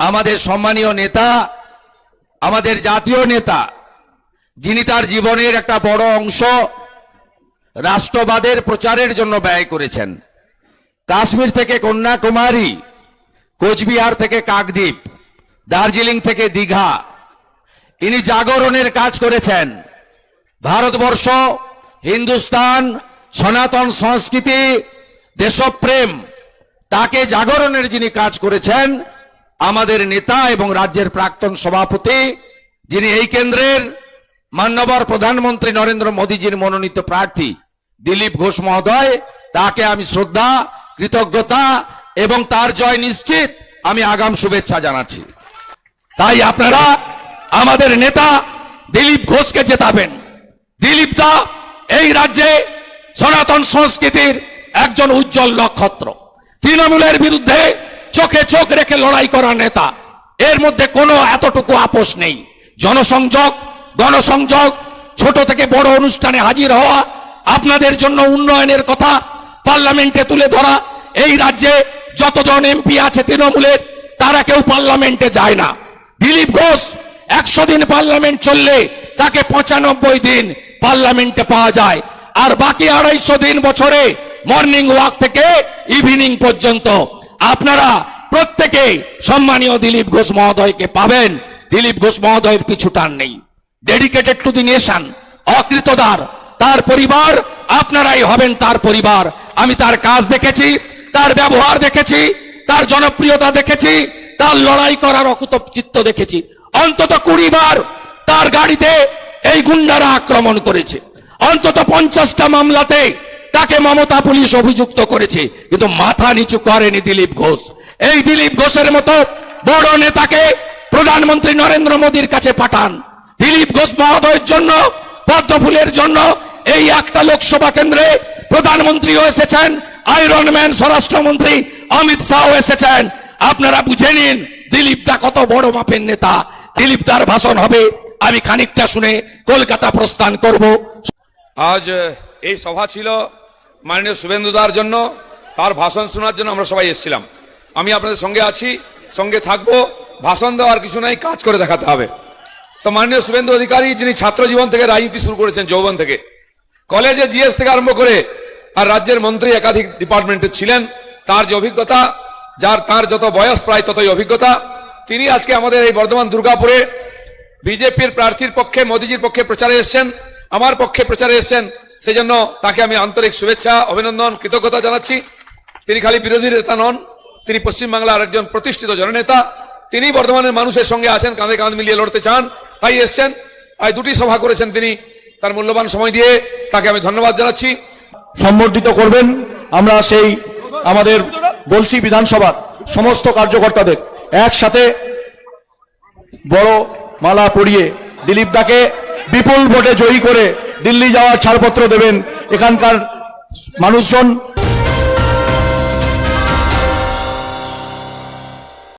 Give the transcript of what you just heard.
আমাদের সম্মানীয় নেতা, আমাদের জাতীয় নেতা, যিনি তার জীবনের একটা বড় অংশ রাষ্ট্রবাদের প্রচারের জন্য ব্যয় করেছেন। কাশ্মীর থেকে কন্যাকুমারী, কোচবিহার থেকে কাকদ্বীপ, দার্জিলিং থেকে দীঘা, ইনি জাগরণের কাজ করেছেন। ভারতবর্ষ, হিন্দুস্তান, সনাতন সংস্কৃতি, দেশপ্রেম, তাকে জাগরণের যিনি কাজ করেছেন আমাদের নেতা এবং রাজ্যের প্রাক্তন সভাপতি, যিনি এই কেন্দ্রের মাননীয় প্রধানমন্ত্রী নরেন্দ্র মোদীজির মনোনীত প্রার্থী দিলীপ ঘোষ মহোদয়, তাকে আমি শ্রদ্ধা, কৃতজ্ঞতা এবং তার জয় নিশ্চিত আমি আগাম শুভেচ্ছা জানাচ্ছি। তাই আপনারা আমাদের নেতা দিলীপ ঘোষকে জেতাবেন। দিলীপ দা এই রাজ্যে সনাতন সংস্কৃতির একজন উজ্জ্বল নক্ষত্র, তৃণমূলের বিরুদ্ধে চোখে চোখ রেখে লড়াই করা নেতা, এর মধ্যে কোনো এতটুকু আপোষ নেই। জনসংযোগ, গণসংযোগ, ছোট থেকে বড় অনুষ্ঠানে হাজির হওয়া, আপনাদের জন্য উন্নয়নের কথা পার্লামেন্টে তুলে ধরা। এই রাজ্যে যতজন এমপি আছে তৃণমূলের, তারা কেউ পার্লামেন্টে যায় না। দিলীপ ঘোষ 100 দিন পার্লামেন্ট চললে তাকে 95 দিন পার্লামেন্টে পাওয়া যায়, আর বাকি 250 দিন বছরে মর্নিং ওয়াক থেকে ইভিনিং পর্যন্ত আপনারা প্রত্যেকে সম্মানীয় দিলীপ ঘোষ মহোদয়কে পাবেন। দিলীপ ঘোষ মহোদয়ের পিছু টান নেই। ডেডিকেটেড টু দি নেশন, অকৃতদার, তার পরিবার আপনারাই হবেন তার পরিবার। আমি তার কাজ দেখেছি, তার ব্যবহার দেখেছি, তার জনপ্রিয়তা দেখেছি, তার লড়াই করার অকুতচিত্ত দেখেছি। অন্তত 20 বার তার গাড়িতে এই গুন্ডারা আক্রমণ করেছে, অন্তত 50টা মামলাতে তাকে মমতা পুলিশ অভিযুক্ত করেছে, কিন্তু মাথা নিচু করেনি দিলীপ ঘোষ। এই দিলীপ ঘোষের মতো বড় নেতাকে প্রধানমন্ত্রী নরেন্দ্র মোদীর কাছে পাঠান। দিলীপ ঘোষ মহোদয়ের জন্য, পদ্মফুলের জন্য এই একটা লোকসভা কেন্দ্রে প্রধানমন্ত্রীও এসেছেন, আয়রন ম্যান স্বরাষ্ট্রমন্ত্রী অমিত শাহ এসেছেন। আপনারা বুঝে নিন দিলীপ দা কত বড় মাপের নেতা। দিলীপ দার ভাষণ হবে, আমি খানিকটা শুনে কলকাতা প্রস্থান করব। আজ এই সভা ছিল মাননীয় শুভেন্দুদার জন্য, তার ভাষণ শোনার জন্য আমরা সবাই এসেছিলাম। আমি আপনাদের সঙ্গে আছি, সঙ্গে থাকবো। ভাষণ দেওয়ার কিছু নাই, কাজ করে দেখাতে হবে। তো মাননীয় শুভেন্দু অধিকারী, যিনি ছাত্র জীবন থেকে রাজনীতি শুরু করেছেন, যৌবন থেকে, কলেজে জিএস থেকে আরম্ভ করে আর রাজ্যের মন্ত্রী একাধিক ডিপার্টমেন্টে ছিলেন, তার যে অভিজ্ঞতা, তার যত বয়স প্রায় ততই অভিজ্ঞতা, তিনি আজকে আমাদের এই বর্ধমান দুর্গাপুরে বিজেপির প্রার্থীর পক্ষে, মোদীজির পক্ষে প্রচারে এসেছেন, আমার পক্ষে প্রচারে এসেছেন। সেই জন্য তাকে আমি আন্তরিক শুভেচ্ছা, অভিনন্দন, কৃতজ্ঞতা জানাচ্ছি। তিনি খালি বিরোধী নেতা নন, তিনি পশ্চিমবাংলার একজন প্রতিষ্ঠিত জননেতা। তিনি বর্ধমানের মানুষের সঙ্গে আছেন, কাঁধে কাঁধ মিলিয়ে লড়তে চান, তাই এসছেন। আজ 2টি সভা করেছেন তিনি, তার মূল্যবান সময় দিয়ে তাকে আমি ধন্যবাদ জানাচ্ছি। সম্বর্ধিত করবেন আমরা সেই আমাদের গলসি বিধানসভার সমস্ত কার্যকর্তাদের একসাথে বড় মালা পরিয়ে দিলীপ দাকে বিপুল ভোটে জয়ী করে দিল্লি যাওয়ার ছাড়পত্র দেবেন। এখানকার মানুষজন